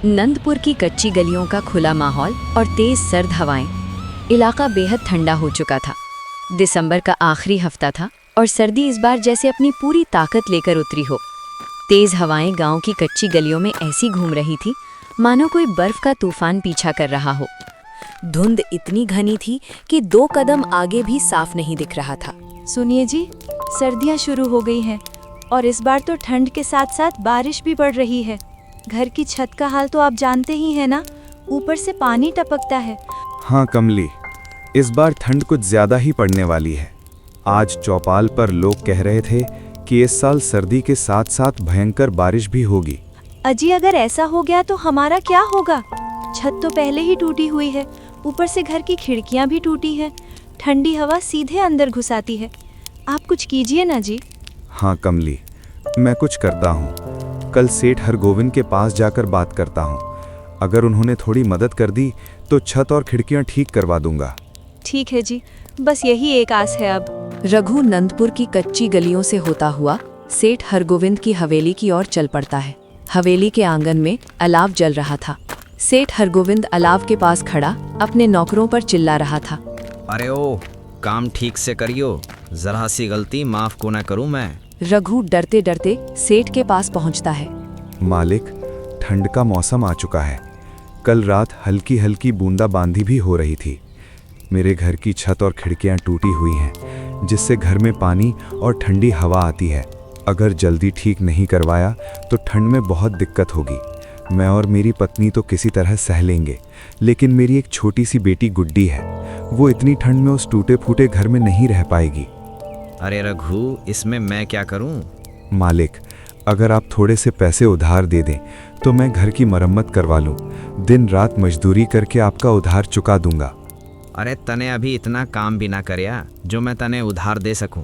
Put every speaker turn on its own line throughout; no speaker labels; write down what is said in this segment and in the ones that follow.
नंदपुर की कच्ची गलियों का खुला माहौल और तेज सर्द हवाएं। इलाका बेहद ठंडा हो चुका था। दिसंबर का आखिरी हफ्ता था और सर्दी इस बार जैसे अपनी पूरी ताकत लेकर उतरी हो। तेज हवाएं गांव की कच्ची गलियों में ऐसी घूम रही थी मानो कोई बर्फ का तूफान पीछा कर रहा हो। धुंध इतनी घनी थी कि 2 कदम आगे भी साफ नहीं दिख रहा था।
सुनिए जी, सर्दियां शुरू हो गई हैं और इस बार तो ठंड के साथ साथ बारिश भी बढ़ रही है। घर की छत का हाल तो आप जानते ही हैं ना, ऊपर से पानी टपकता है।
हाँ कमली, इस बार ठंड कुछ ज्यादा ही पड़ने वाली है। आज चौपाल पर लोग कह रहे थे कि इस साल सर्दी के साथ साथ भयंकर बारिश भी होगी।
अजी, अगर ऐसा हो गया तो हमारा क्या होगा? छत तो पहले ही टूटी हुई है, ऊपर से घर की खिड़कियां भी टूटी हैं। ठंडी हवा सीधे अंदर घुसाती है। आप कुछ कीजिए ना जी।
हाँ कमली, मैं कुछ करता हूँ। कल सेठ हरगोविंद के पास जाकर बात करता हूँ। अगर उन्होंने थोड़ी मदद कर दी तो छत और खिड़कियाँ ठीक करवा दूंगा।
ठीक है जी, बस यही एक आस है अब।
रघु नंदपुर की कच्ची गलियों से होता हुआ सेठ हरगोविंद की हवेली की ओर चल पड़ता है। हवेली के आंगन में अलाव जल रहा था। सेठ हरगोविंद अलाव के पास खड़ा अपने नौकरों पर चिल्ला रहा था।
अरे ओ, काम ठीक से करियो, जरा सी गलती माफ को ना करूं मैं।
रघु डरते डरते सेठ के पास पहुंचता है।
मालिक, ठंड का मौसम आ चुका है। कल रात हल्की हल्की बूंदाबांदी भी हो रही थी। मेरे घर की छत और खिड़कियां टूटी हुई हैं, जिससे घर में पानी और ठंडी हवा आती है। अगर जल्दी ठीक नहीं करवाया तो ठंड में बहुत दिक्कत होगी। मैं और मेरी पत्नी तो किसी तरह सह लेंगे, लेकिन मेरी एक छोटी सी बेटी गुड्डी है। वो इतनी ठंड में उस टूटे फूटे घर में नहीं रह पाएगी।
अरे रघु, इसमें मैं क्या करूं?
मालिक, अगर आप थोड़े से पैसे उधार दे दें तो मैं घर की मरम्मत करवा लूं। दिन रात मजदूरी करके आपका उधार चुका दूंगा।
अरे तने अभी इतना काम भी ना करया जो मैं तने उधार दे सकूं।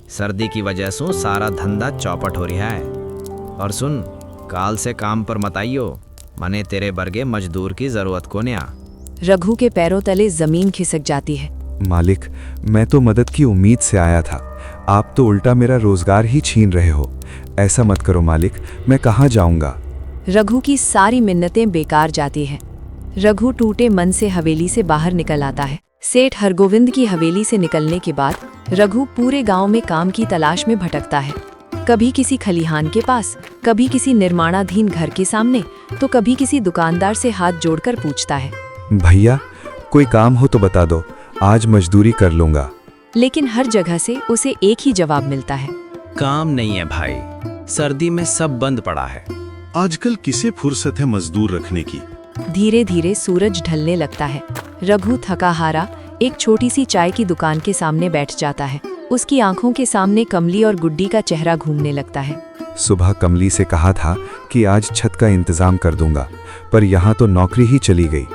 सर्दी की वजह से सारा धंधा चौपट हो रहा है। और सुन, काल से काम पर मत आइयो, मने तेरे बरगे मजदूर की जरूरत को न्या।
रघु के पैरों तले जमीन खिसक जाती है।
मालिक, मैं तो मदद की उम्मीद से आया था। आप तो उल्टा मेरा रोजगार ही छीन रहे हो। ऐसा मत करो मालिक, मैं कहाँ जाऊंगा?
रघु की सारी मिन्नतें बेकार जाती हैं। रघु टूटे मन से हवेली से बाहर निकल आता है। सेठ हरगोविंद की हवेली से निकलने के बाद रघु पूरे गांव में काम की तलाश में भटकता है। कभी किसी खलिहान के पास, कभी किसी निर्माणाधीन घर के सामने, तो कभी किसी दुकानदार से हाथ जोड़कर पूछता है,
भैया कोई काम हो तो बता दो, आज मजदूरी कर लूंगा।
लेकिन हर जगह से उसे एक ही जवाब मिलता है,
काम नहीं है भाई, सर्दी में सब बंद पड़ा है।
आजकल किसे फुर्सत है मजदूर रखने की।
धीरे धीरे सूरज ढलने लगता है। रघु थका हारा एक छोटी सी चाय की दुकान के सामने बैठ जाता है। उसकी आंखों के सामने कमली और गुड्डी का चेहरा घूमने लगता है।
सुबह कमली से कहा था कि आज छत का इंतजाम कर दूंगा, पर यहाँ तो नौकरी ही चली गई।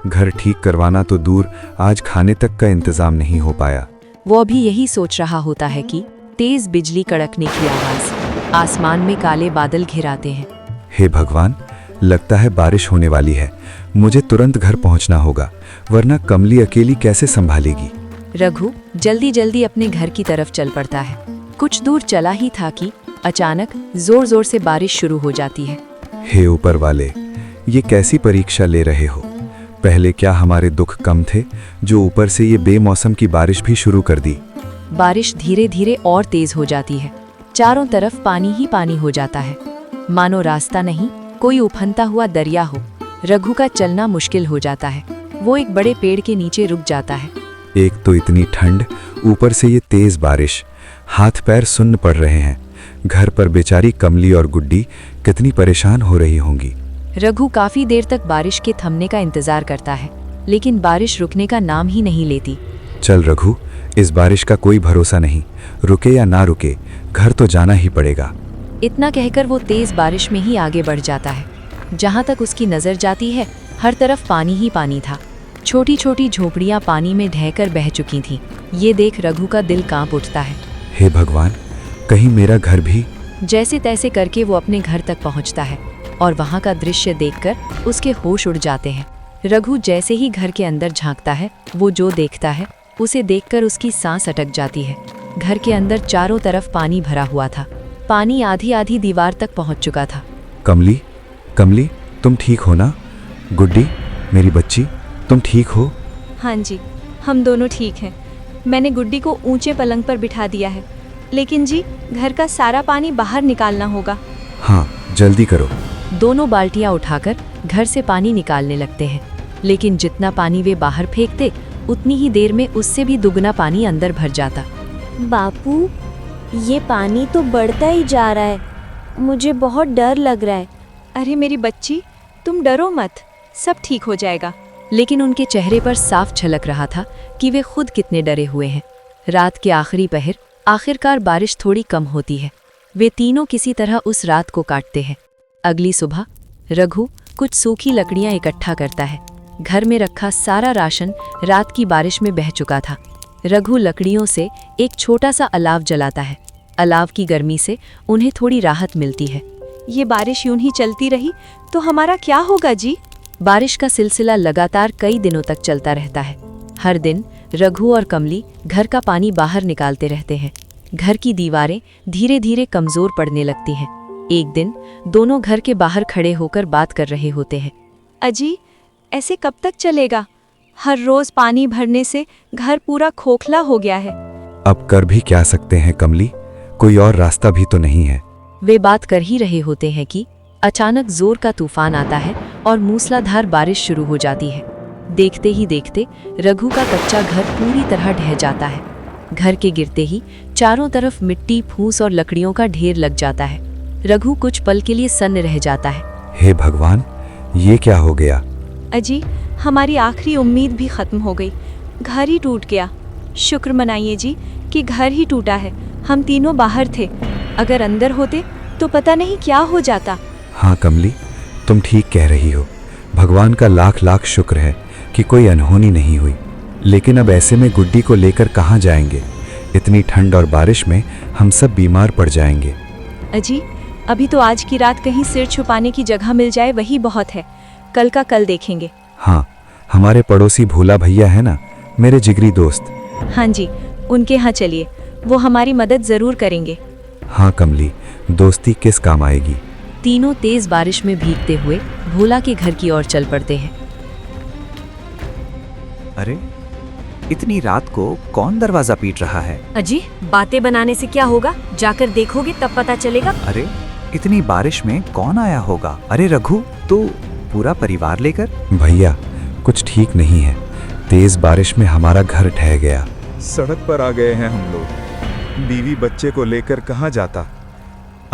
घर ठीक करवाना तो दूर, आज खाने तक का इंतजाम नहीं हो पाया।
वो अभी यही सोच रहा होता है कि तेज बिजली कड़कने की आवाज। आसमान में काले बादल घिर आते हैं।
हे भगवान, लगता है बारिश होने वाली है। मुझे तुरंत घर पहुंचना होगा, वरना कमली अकेली कैसे संभालेगी।
रघु जल्दी जल्दी अपने घर की तरफ चल पड़ता है। कुछ दूर चला ही था कि अचानक जोर जोर से बारिश शुरू हो जाती है।
हे ऊपर वाले, ये कैसी परीक्षा ले रहे हो? पहले क्या हमारे दुख कम थे, जो ऊपर से ये बेमौसम की बारिश भी शुरू कर दी।
बारिश धीरे धीरे और तेज हो जाती है। चारों तरफ पानी ही पानी हो जाता है, मानो रास्ता नहीं, कोई उफनता हुआ दरिया हो। रघु का चलना मुश्किल हो जाता है। वो एक बड़े पेड़ के नीचे रुक जाता है।
एक तो इतनी ठंड, ऊपर से ये तेज बारिश, हाथ पैर सुन्न पड़ रहे हैं। घर पर बेचारी कमली और गुड्डी कितनी परेशान हो रही होंगी।
रघु काफी देर तक बारिश के थमने का इंतजार करता है, लेकिन बारिश रुकने का नाम ही नहीं लेती।
चल रघु, इस बारिश का कोई भरोसा नहीं, रुके या ना रुके, घर तो जाना ही पड़ेगा।
इतना कहकर वो तेज बारिश में ही आगे बढ़ जाता है। जहाँ तक उसकी नजर जाती है, हर तरफ पानी ही पानी था। छोटी छोटी झोपड़ियाँ पानी में ढहकर बह चुकी थीं। ये देख रघु का दिल कांप उठता है।
हे भगवान, कहीं मेरा घर भी।
जैसे तैसे करके वो अपने घर तक पहुँचता है और वहाँ का दृश्य देखकर उसके होश उड़ जाते हैं। रघु जैसे ही घर के अंदर झांकता है, वो जो देखता है उसे देखकर उसकी सांस अटक जाती है। घर के अंदर चारों तरफ पानी भरा हुआ था। पानी आधी आधी दीवार तक पहुंच चुका था।
कमली, कमली, तुम ठीक हो ना? गुड्डी, मेरी बच्ची, तुम ठीक हो?
हाँ जी, हम दोनों ठीक हैं। मैंने गुड्डी को ऊंचे पलंग पर बिठा दिया है, लेकिन जी घर का सारा पानी बाहर निकालना होगा।
हाँ, जल्दी करो।
दोनों बाल्टियां उठाकर घर से पानी निकालने लगते हैं, लेकिन जितना पानी वे बाहर फेंकते उतनी ही देर में उससे भी दुगना पानी अंदर भर जाता।
बापू, ये पानी तो बढ़ता ही जा रहा है, मुझे बहुत डर लग रहा है। अरे मेरी बच्ची, तुम डरो मत, सब ठीक हो जाएगा।
लेकिन उनके चेहरे पर साफ झलक रहा था कि वे खुद कितने डरे हुए हैं। रात के आखिरी पहर आखिरकार बारिश थोड़ी कम होती है। वे तीनों किसी तरह उस रात को काटते हैं। अगली सुबह रघु कुछ सूखी लकड़ियां इकट्ठा करता है। घर में रखा सारा राशन रात की बारिश में बह चुका था। रघु लकड़ियों से एक छोटा सा अलाव जलाता है। अलाव की गर्मी से उन्हें थोड़ी राहत मिलती है।
ये बारिश यूं ही चलती रही तो हमारा क्या होगा जी?
बारिश का सिलसिला लगातार कई दिनों तक चलता रहता है। हर दिन रघु और कमली घर का पानी बाहर निकालते रहते हैं। घर की दीवारें धीरे धीरे कमजोर पड़ने लगती हैं। एक दिन दोनों घर के बाहर खड़े होकर बात कर रहे होते हैं।
अजी, ऐसे कब तक चलेगा? हर रोज पानी भरने से घर पूरा खोखला हो गया है।
अब कर भी क्या सकते हैं कमली, कोई और रास्ता भी तो नहीं है।
वे बात कर ही रहे होते हैं कि अचानक जोर का तूफान आता है और मूसलाधार बारिश शुरू हो जाती है। देखते ही देखते रघु का कच्चा घर पूरी तरह ढह जाता है। घर के गिरते ही चारों तरफ मिट्टी, फूस और लकड़ियों का ढेर लग जाता है। रघु कुछ पल के लिए सन्न रह जाता है।
हे भगवान, ये क्या हो गया?
अजी, हमारी आखिरी उम्मीद भी खत्म हो गई, घर ही टूट गया। शुक्र मनाइए जी कि घर ही टूटा है। हम तीनों बाहर थे, अगर अंदर होते तो पता नहीं क्या हो जाता।
हाँ कमली, तुम ठीक कह रही हो। भगवान का लाख लाख शुक्र है कि कोई अनहोनी नहीं हुई। लेकिन अब ऐसे में गुड्डी को लेकर कहाँ जाएंगे? इतनी ठंड और बारिश में हम सब बीमार पड़ जाएंगे।
अजी, अभी तो आज की रात कहीं सिर छुपाने की जगह मिल जाए वही बहुत है। कल का कल देखेंगे।
हाँ, हमारे पड़ोसी भोला भैया है ना, मेरे जिगरी दोस्त।
हाँ जी, उनके यहाँ चलिए, वो हमारी मदद जरूर करेंगे।
हाँ कमली, दोस्ती किस काम आएगी।
तीनों तेज बारिश में भीगते हुए भोला के घर की ओर चल पड़ते हैं।
अरे, इतनी रात को कौन दरवाजा पीट रहा है?
अजी, बातें बनाने से क्या होगा? जाकर देखोगे तब पता चलेगा।
अरे, इतनी बारिश में कौन आया होगा? अरे रघु, तो पूरा परिवार लेकर?
भैया, कुछ ठीक नहीं है। तेज बारिश में हमारा घर ढह गया।
सड़क पर आ गए हैं हम लोग। बीवी बच्चे को लेकर कहाँ जाता?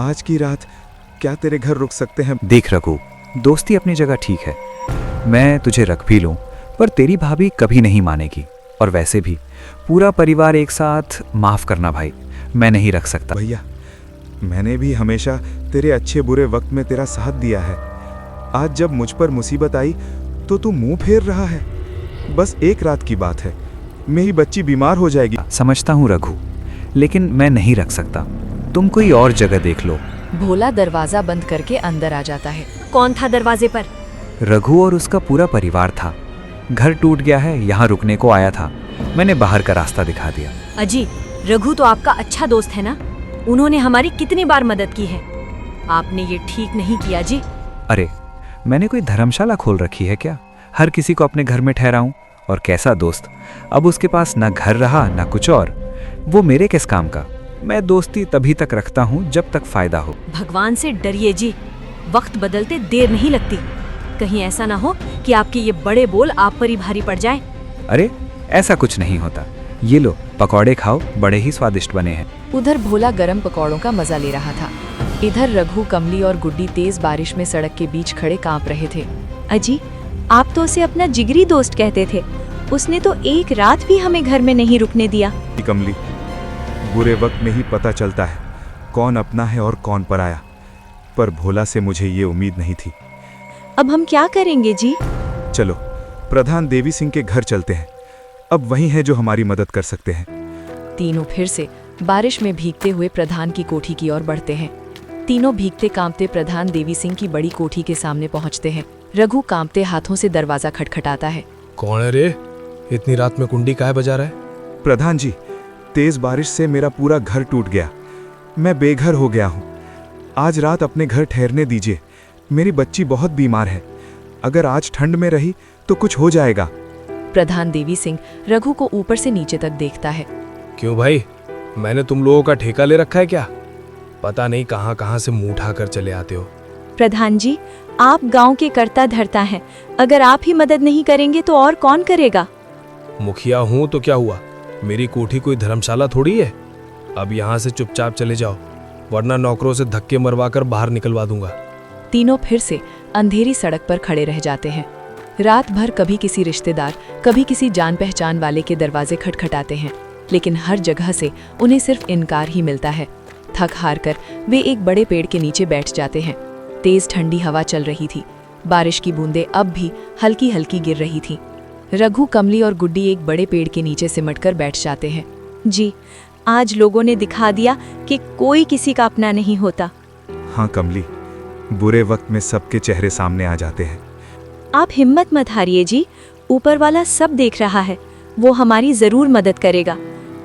आज की रात क्या तेरे घर रुक सकते हैं?
देख रघु, दोस्ती अपनी जगह ठीक है, मैं तुझे रख भी लूं, पर तेरी भाभी कभी नहीं मानेगी। और वैसे भी पूरा परिवार एक साथ, माफ करना भाई, मैं नहीं रख सकता।
भैया, मैंने भी हमेशा तेरे अच्छे बुरे वक्त में तेरा साथ दिया है। आज जब मुझ पर मुसीबत आई तो तू मुंह फेर रहा है। बस एक रात की बात है, मेरी बच्ची बीमार हो जाएगी।
समझता हूँ रघु, लेकिन मैं नहीं रख सकता। तुम कोई और जगह देख लो।
भोला दरवाजा बंद करके अंदर आ जाता है।
कौन था दरवाजे पर?
रघु और उसका पूरा परिवार था। घर टूट गया है, यहाँ रुकने को आया था। मैंने बाहर का रास्ता दिखा दिया।
अजी, रघु तो आपका अच्छा दोस्त है ना, उन्होंने हमारी कितनी बार मदद की है। आपने ये ठीक नहीं किया जी।
अरे, मैंने कोई धर्मशाला खोल रखी है क्या? हर किसी को अपने घर में ठहराऊं? और कैसा दोस्त, अब उसके पास ना घर रहा ना कुछ और। वो मेरे किस काम का? मैं दोस्ती तभी तक रखता हूँ जब तक फायदा हो।
भगवान से डरिए जी, वक्त बदलते देर नहीं लगती। कहीं ऐसा ना हो कि आपके ये बड़े बोल आप पर ही भारी पड़ जाए।
अरे, ऐसा कुछ नहीं होता। ये लो, पकौड़े खाओ, बड़े ही स्वादिष्ट बने हैं।
उधर भोला गरम पकौड़ों का मजा ले रहा था। इधर रघु, कमली और गुड्डी तेज बारिश में सड़क के बीच खड़े कांप रहे थे।
अजी, आप तो उसे अपना जिगरी दोस्त कहते थे, उसने तो एक रात भी हमें घर में नहीं रुकने दिया।
कमली, बुरे वक्त में ही पता चलता है कौन अपना है और कौन पराया। पर भोला से मुझे ये उम्मीद नहीं थी।
अब हम क्या करेंगे जी?
चलो, प्रधान देवी सिंह के घर चलते हैं। अब वही है जो हमारी मदद कर सकते हैं।
तीनों फिर से बारिश में भीगते हुए प्रधान की कोठी की ओर बढ़ते हैं। तीनों भीगते कांपते प्रधान देवी सिंह की बड़ी कोठी के सामने पहुंचते हैं। रघु कांपते हाथों से दरवाजा खटखटाता है।
कौन है रे? इतनी रात में कुंडी काहे बजा रहा है?
प्रधान जी, तेज बारिश से मेरा पूरा घर टूट गया। मैं बेघर हो गया हूँ। आज रात अपने घर ठहरने दीजिए, मेरी बच्ची बहुत बीमार है। अगर आज ठंड में रही तो कुछ हो जाएगा।
प्रधान देवी सिंह रघु को ऊपर से नीचे तक देखता है।
क्यों भाई, मैंने तुम लोगों का ठेका ले रखा है क्या? पता नहीं कहाँ कहाँ से मुंह उठाकर चले आते हो।
प्रधान जी, आप गांव के कर्ता धर्ता हैं। अगर आप ही मदद नहीं करेंगे तो और कौन करेगा?
मुखिया हूँ तो क्या हुआ, मेरी कोठी कोई धर्मशाला थोड़ी है। अब यहाँ से चुपचाप चले जाओ, वरना नौकरों से धक्के मरवाकर बाहर निकलवा दूंगा।
तीनों फिर से अंधेरी सड़क पर खड़े रह जाते हैं। रात भर कभी किसी रिश्तेदार, कभी किसी जान पहचान वाले के दरवाजे खटखटाते हैं, लेकिन हर जगह से उन्हें सिर्फ इनकार ही मिलता है। थक हार कर वे एक बड़े पेड़ के नीचे बैठ जाते हैं। तेज ठंडी हवा चल रही थी। बारिश की बूंदें अब भी हल्की हल्की गिर रही थीं। रघु, कमली और गुड्डी एक बड़े पेड़ के नीचे सिमटकर बैठ जाते हैं।
जी, आज लोगों ने दिखा दिया कि कोई किसी का अपना नहीं होता।
हाँ कमली, बुरे वक्त में सबके चेहरे सामने आ जाते हैं।
आप हिम्मत मत हारिए जी, ऊपर वाला सब देख रहा है। वो हमारी जरूर मदद करेगा।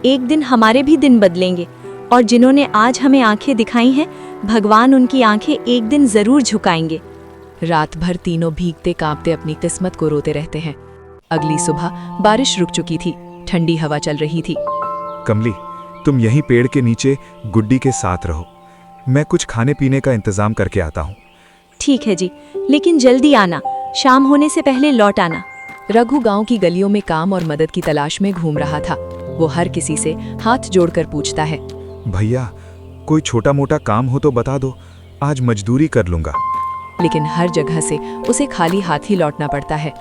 एक दिन हमारे भी दिन बदलेंगे, और जिन्होंने आज हमें आंखें दिखाई हैं, भगवान उनकी आंखें एक दिन जरूर झुकाएंगे।
रात भर तीनों भीगते कांपते अपनी किस्मत को रोते रहते हैं। अगली सुबह बारिश रुक चुकी थी। ठंडी हवा चल रही थी।
कमली, तुम यहीं पेड़ के नीचे गुड्डी के साथ रहो। मैं कुछ खाने पीने का इंतजाम करके आता हूँ।
ठीक है जी, लेकिन जल्दी आना, शाम होने से पहले लौट आना।
रघु गांव की गलियों में काम और मदद की तलाश में घूम रहा था। वो हर किसी से हाथ जोड़कर पूछता है,
भैया कोई छोटा मोटा काम हो तो बता दो, आज मजदूरी कर लूंगा।
लेकिन हर जगह से उसे खाली हाथ ही लौटना पड़ता है।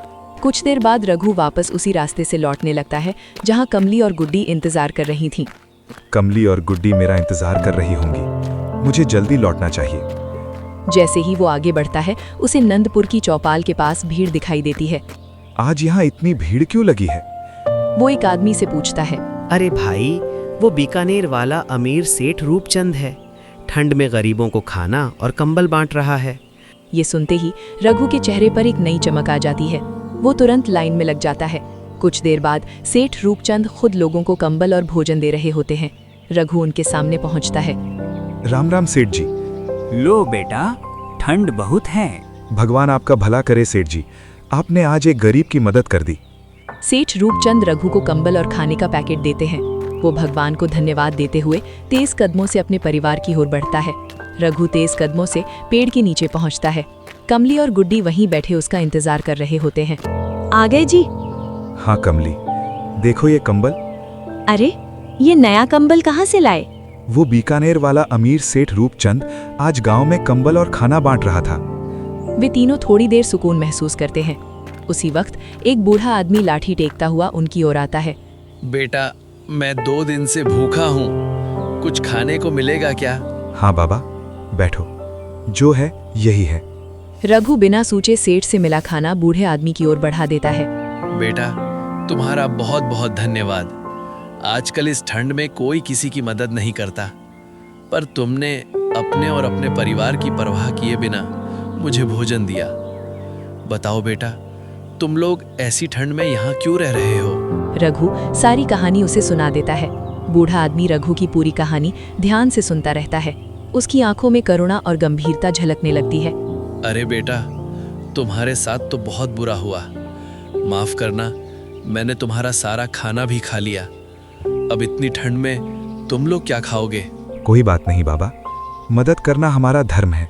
कुछ देर बाद रघु वापस उसी रास्ते से लौटने लगता है जहां कमली और गुड्डी इंतजार कर रही थीं।
कमली और गुड्डी मेरा इंतजार कर रही होंगी। मुझे जल्दी लौटना चाहिए।
जैसे ही वो आगे बढ़ता है, उसे नंदपुर की चौपाल के पास भीड़ दिखाई देती है।
आज यहाँ इतनी भीड़ क्यों लगी है?
वो एक आदमी से पूछता है।
अरे भाई, वो बीकानेर वाला अमीर सेठ रूपचंद है। ठंड में गरीबों को खाना और कंबल बांट रहा है।
ये सुनते ही रघु के चेहरे पर एक नई चमक आ जाती है। वो तुरंत लाइन में लग जाता है। कुछ देर बाद सेठ रूपचंद खुद लोगों को कंबल और भोजन दे रहे होते हैं। रघु उनके सामने पहुंचता है।
राम राम सेठ जी।
लो बेटा, ठंड बहुत है।
भगवान आपका भला करे सेठ जी, आपने आज एक गरीब की मदद कर दी।
सेठ रूपचंद रघु को कंबल और खाने का पैकेट देते हैं। वो भगवान को धन्यवाद देते हुए तेज कदमों से अपने परिवार की ओर बढ़ता है। रघु तेज कदमों से पेड़ के नीचे पहुंचता है। कमली और गुड्डी वहीं बैठे उसका इंतजार कर रहे होते हैं।
आ गए जी?
हाँ कमली, देखो ये कंबल।
अरे, ये नया कंबल कहाँ से लाए?
वो बीकानेर वाला अमीर सेठ रूपचंद आज गांव में कंबल और खाना बांट रहा था।
वे तीनों थोड़ी देर सुकून महसूस करते हैं। उसी वक्त एक बूढ़ा आदमी लाठी टेकता हुआ उनकी ओर आता है।
बेटा, मैं 2 दिन से भूखा हूँ, कुछ खाने को मिलेगा क्या?
हाँ बाबा, बैठो, जो है यही है।
रघु बिना सोचे सेठ से मिला खाना बूढ़े आदमी की ओर बढ़ा देता है।
बेटा, तुम्हारा बहुत बहुत धन्यवाद। आजकल इस ठंड में कोई किसी की मदद नहीं करता, पर तुमने अपने और अपने परिवार की परवाह किए बिना मुझे भोजन दिया। बताओ बेटा, तुम लोग ऐसी ठंड में यहाँ क्यों रह रहे हो?
रघु सारी कहानी उसे सुना देता है। बूढ़ा आदमी रघु की पूरी कहानी ध्यान से सुनता रहता है। उसकी आंखों में करुणा और गंभीरता झलकने लगती है।
अरे बेटा, तुम्हारे साथ तो बहुत बुरा हुआ। माफ करना, मैंने तुम्हारा सारा खाना भी खा लिया। अब इतनी ठंड में तुम लोग क्या खाओगे?
कोई बात नहीं बाबा, मदद करना हमारा धर्म है।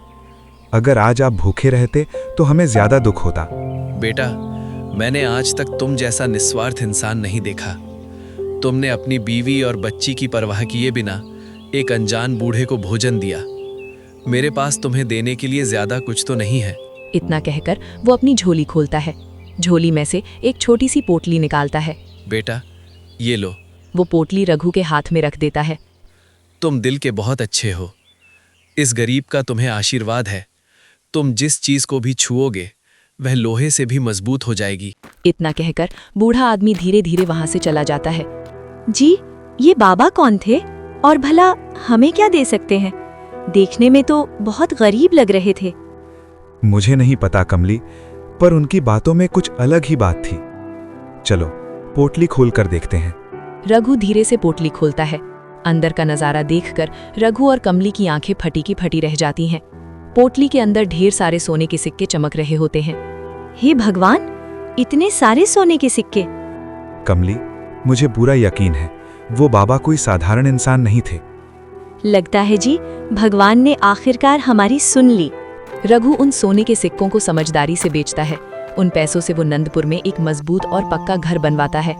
अगर आज आप भूखे रहते तो हमें ज्यादा दुख होता।
बेटा, मैंने आज तक तुम जैसा निस्वार्थ इंसान नहीं देखा। तुमने अपनी बीवी और बच्ची की परवाह किए बिना एक अनजान बूढ़े को भोजन दिया। मेरे पास तुम्हें देने के लिए ज्यादा कुछ तो नहीं है।
इतना कहकर वो अपनी झोली खोलता है। झोली में से एक छोटी सी पोटली निकालता है।
बेटा, ये लो।
वो पोटली रघु के हाथ में रख देता है।
तुम दिल के बहुत अच्छे हो। इस गरीब का तुम्हें आशीर्वाद है। तुम जिस चीज को भी छुओगे वह लोहे से भी मजबूत हो जाएगी।
इतना कहकर बूढ़ा आदमी धीरे धीरे वहां से चला जाता है।
जी, ये बाबा कौन थे और भला हमें क्या दे सकते हैं? देखने में तो बहुत गरीब लग रहे थे।
मुझे नहीं पता कमली, पर उनकी बातों में कुछ अलग ही बात थी। चलो पोटली खोलकर देखते हैं।
रघु धीरे से पोटली खोलता है। अंदर का नजारा देखकर रघु और कमली की आंखें फटी की फटी रह जाती हैं। पोटली के अंदर ढेर सारे सोने के सिक्के चमक रहे होते हैं।
हे भगवान, इतने सारे सोने के सिक्के!
कमली, मुझे पूरा यकीन है वो बाबा कोई साधारण इंसान नहीं थे।
लगता है जी, भगवान ने आखिरकार हमारी सुन ली।
रघु उन सोने के सिक्कों को समझदारी से बेचता है। उन पैसों से वो नंदपुर में एक मजबूत और पक्का घर बनवाता है,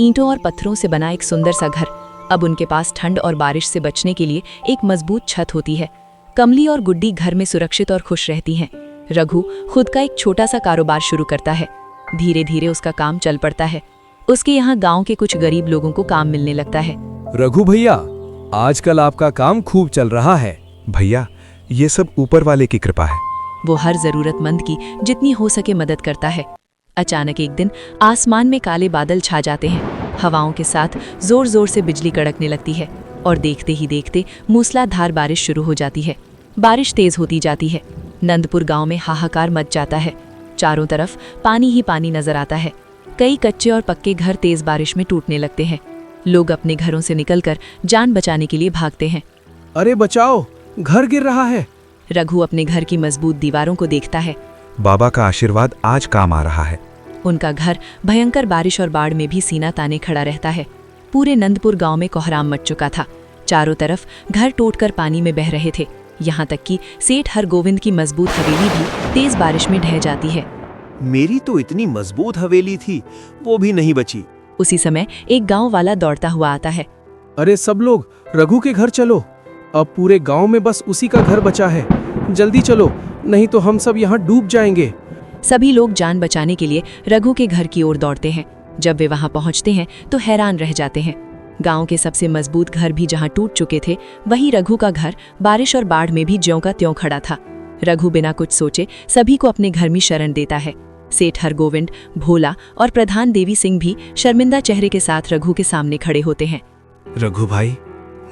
ईंटों और पत्थरों से बना एक सुंदर सा घर। अब उनके पास ठंड और बारिश से बचने के लिए एक मजबूत छत होती है। कमली और गुड्डी घर में सुरक्षित और खुश रहती हैं। रघु खुद का एक छोटा सा कारोबार शुरू करता है। धीरे धीरे उसका काम चल पड़ता है। उसके यहाँ गांव के कुछ गरीब लोगों को काम मिलने लगता है।
रघु भैया, आजकल आपका काम खूब चल रहा है।
भैया, ये सब ऊपर वाले की कृपा है।
वो हर जरूरतमंद की जितनी हो सके मदद करता है। अचानक एक दिन आसमान में काले बादल छा जाते हैं। हवाओं के साथ जोर जोर से बिजली कड़कने लगती है और देखते ही देखते मूसलाधार बारिश शुरू हो जाती है। बारिश तेज होती जाती है। नंदपुर गांव में हाहाकार मच जाता है। चारों तरफ पानी ही पानी नजर आता है। कई कच्चे और पक्के घर तेज बारिश में टूटने लगते हैं। लोग अपने घरों से निकलकर जान बचाने के लिए भागते हैं।
अरे बचाओ, घर गिर रहा है।
रघु अपने घर की मजबूत दीवारों को देखता है।
बाबा का आशीर्वाद आज काम आ रहा है।
उनका घर भयंकर बारिश और बाढ़ में भी सीना ताने खड़ा रहता है। पूरे नंदपुर गांव में कोहराम मच चुका था। चारों तरफ घर टूटकर पानी में बह रहे थे। यहाँ तक कि सेठ हरगोविंद की मजबूत हवेली भी तेज बारिश में ढह जाती है।
मेरी तो इतनी मजबूत हवेली थी, वो भी नहीं बची।
उसी समय एक गांव वाला दौड़ता हुआ आता है।
अरे सब लोग रघु के घर चलो, अब पूरे गांव में बस उसी का घर बचा है। जल्दी चलो, नहीं तो हम सब यहाँ डूब जाएंगे।
सभी लोग जान बचाने के लिए रघु के घर की ओर दौड़ते हैं। जब वे वहां पहुंचते हैं तो हैरान रह जाते हैं। गांव के सबसे मजबूत घर भी जहां टूट चुके थे, वहीं रघु का घर बारिश और बाढ़ में भी ज्यों का त्यों खड़ा था। रघु बिना कुछ सोचे सभी को अपने घर में शरण देता है। सेठ हरगोविंद, भोला और प्रधान देवी सिंह भी शर्मिंदा चेहरे के साथ रघु के सामने खड़े होते हैं।
रघु भाई,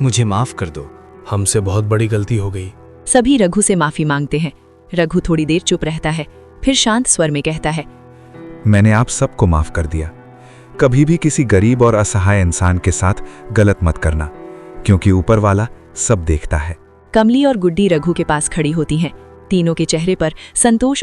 मुझे माफ कर दो।
हमसे बहुत बड़ी गलती हो गई।
सभी रघु से माफी मांगते हैं। रघु थोड़ी देर चुप रहता है, फिर शांत स्वर में कहता है,
मैंने आप सबको माफ कर दिया। कभी भी किसी गरीब और असहाय इंसान के साथ गलत मत करना, क्योंकि ऊपर वाला सब देखता है।
कमली और गुड्डी रघु के पास खड़ी होती हैं। तीनों के चेहरे पर संतोष